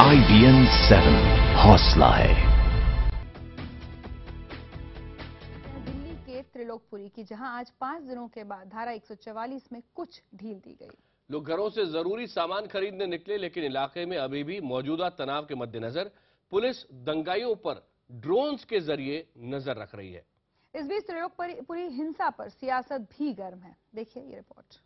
IBN 7 हौसला है। दिल्ली के त्रिलोकपुरी की जहां आज 5 दिनों के बाद धारा 144 में कुछ ढील दी गई। लोग घरों से जरूरी सामान खरीदने निकले, लेकिन इलाके में अभी भी मौजूदा तनाव के मद्देनजर पुलिस दंगाइयों पर ड्रोन्स के जरिए नजर रख रही है। इस बीच त्रिलोकपुरी हिंसा पर सियासत भी गर्म है। देखिए ये रिपोर्ट।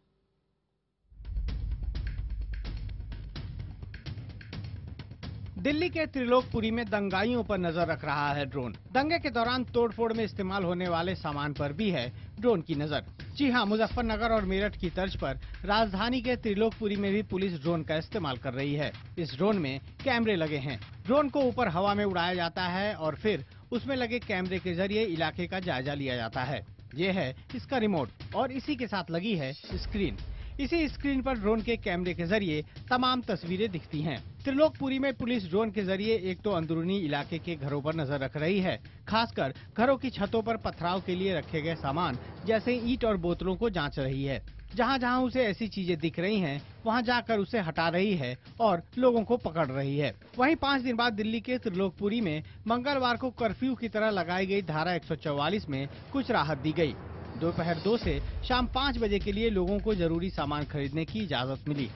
दिल्ली के त्रिलोकपुरी में दंगाइयों पर नजर रख रहा है ड्रोन। दंगे के दौरान तोड़फोड़ में इस्तेमाल होने वाले सामान पर भी है ड्रोन की नजर। जी हां, मुजफ्फरनगर और मेरठ की तर्ज पर राजधानी के त्रिलोकपुरी में भी पुलिस ड्रोन का इस्तेमाल कर रही है। इस ड्रोन में कैमरे लगे हैं। ड्रोन को ऊपर हवा में उड़ाया जाता है और फिर उसमें लगे कैमरे के जरिए इलाके का जायजा लिया जाता है। ये है इसका रिमोट और इसी के साथ लगी है स्क्रीन। इसी स्क्रीन पर ड्रोन के कैमरे के जरिए तमाम तस्वीरें दिखती हैं। त्रिलोकपुरी में पुलिस ड्रोन के जरिए एक तो अंदरूनी इलाके के घरों पर नजर रख रही है, खासकर घरों की छतों पर पथराव के लिए रखे गए सामान जैसे ईंट और बोतलों को जांच रही है। जहां जहां उसे ऐसी चीजें दिख रही हैं, वहां जाकर उसे हटा रही है और लोगों को पकड़ रही है। वहीं 5 दिन बाद दिल्ली के त्रिलोकपुरी में मंगलवार को कर्फ्यू की तरह लगाई गई धारा 144 में कुछ राहत दी गई। दोपहर 2 से शाम 5 बजे के लिए लोगों को जरूरी सामान खरीदने की इजाजत मिली।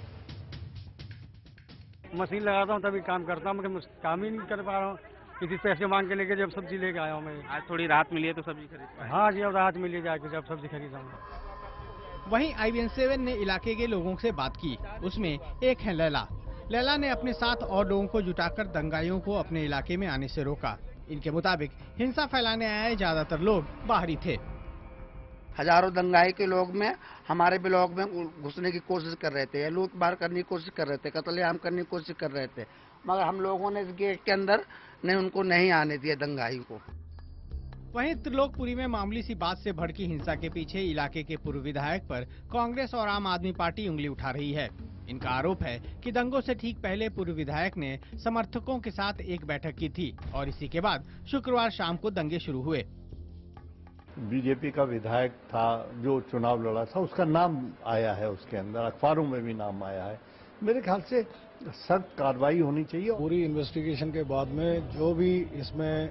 मशीन लगाता हूँ तभी काम करता हूँ, मगर काम ही नहीं कर पा रहा हूँ। किसी पैसे मांग के लेके जब सब्जी लेके आया हूँ मैं। आज थोड़ी राहत मिली है तो सब्जी खरीद। हाँ जी, अब राहत मिली जाके जब सब्जी खरीदाऊंगा। वहीं IBN 7 ने इलाके के लोगों से बात की। उसमें एक है लैला। लैला ने अपने साथ और लोगों को जुटाकर दंगाइयों को अपने इलाके में आने से रोका। इनके मुताबिक हिंसा फैलाने आए ज्यादातर लोग बाहरी थे। हजारों दंगाई के लोग में हमारे ब्लॉक में घुसने की कोशिश कर रहे थे, लूट मार करने की कोशिश कर रहे थे, कत्लेआम करने की कोशिश कर रहे थे, मगर हम लोगों ने इस गेट के अंदर ने उनको नहीं आने दिया दंगाई को। वहीं त्रिलोकपुरी में मामूली सी बात से भड़की हिंसा के पीछे इलाके के पूर्व विधायक पर कांग्रेस और आम आदमी पार्टी उंगली उठा रही है। इनका आरोप है कि दंगों से ठीक पहले पूर्व विधायक ने समर्थकों के साथ एक बैठक की थी और इसी के बाद शुक्रवार शाम को दंगे शुरू हुए। बीजेपी का विधायक था जो चुनाव लड़ा था, उसका नाम आया है उसके अंदर, अखबारों में भी नाम आया है। मेरे ख्याल से सख्त कार्रवाई होनी चाहिए। पूरी इन्वेस्टिगेशन के बाद में जो भी इसमें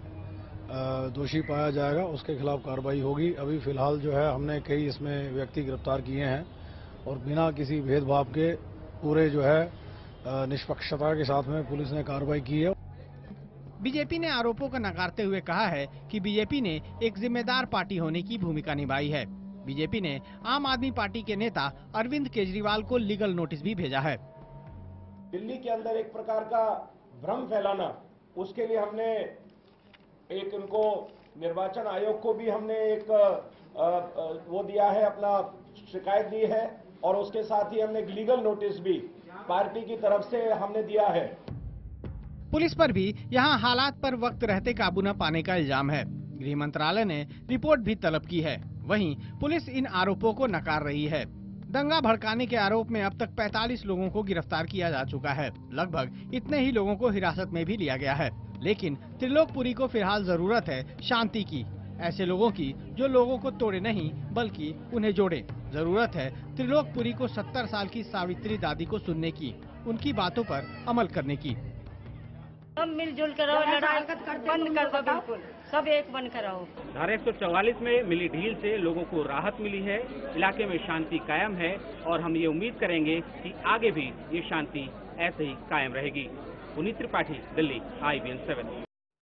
दोषी पाया जाएगा उसके खिलाफ कार्रवाई होगी। अभी फिलहाल जो है हमने कई इसमें व्यक्ति गिरफ्तार किए हैं और बिना किसी भेदभाव के पूरे जो है निष्पक्षता के साथ में पुलिस ने कार्रवाई की है। बीजेपी ने आरोपों को नकारते हुए कहा है कि बीजेपी ने एक जिम्मेदार पार्टी होने की भूमिका निभाई है। बीजेपी ने आम आदमी पार्टी के नेता अरविंद केजरीवाल को लीगल नोटिस भी भेजा है। दिल्ली के अंदर एक प्रकार का भ्रम फैलाना, उसके लिए हमने एक उनको निर्वाचन आयोग को भी हमने एक वो दिया है, अपना शिकायत दी है और उसके साथ ही हमने लीगल नोटिस भी पार्टी की तरफ से हमने दिया है। पुलिस पर भी यहां हालात पर वक्त रहते काबू न पाने का इल्जाम है। गृह मंत्रालय ने रिपोर्ट भी तलब की है। वहीं पुलिस इन आरोपों को नकार रही है। दंगा भड़काने के आरोप में अब तक 45 लोगों को गिरफ्तार किया जा चुका है। लगभग इतने ही लोगों को हिरासत में भी लिया गया है। लेकिन त्रिलोकपुरी को फिलहाल जरूरत है शांति की, ऐसे लोगों की जो लोगों को तोड़े नहीं बल्कि उन्हें जोड़े। जरूरत है त्रिलोकपुरी को 70 साल की सावित्री दादी को सुनने की, उनकी बातों पर अमल करने की। सब मिलजुल कर रहो, लड़ाई बंद कर दो, बिल्कुल सब एक बन कर रहो। धारा 144 में मिली ढील से लोगों को राहत मिली है, इलाके में शांति कायम है और हम ये उम्मीद करेंगे कि आगे भी ये शांति ऐसे ही कायम रहेगी। पुनीत त्रिपाठी, दिल्ली, IBN 7।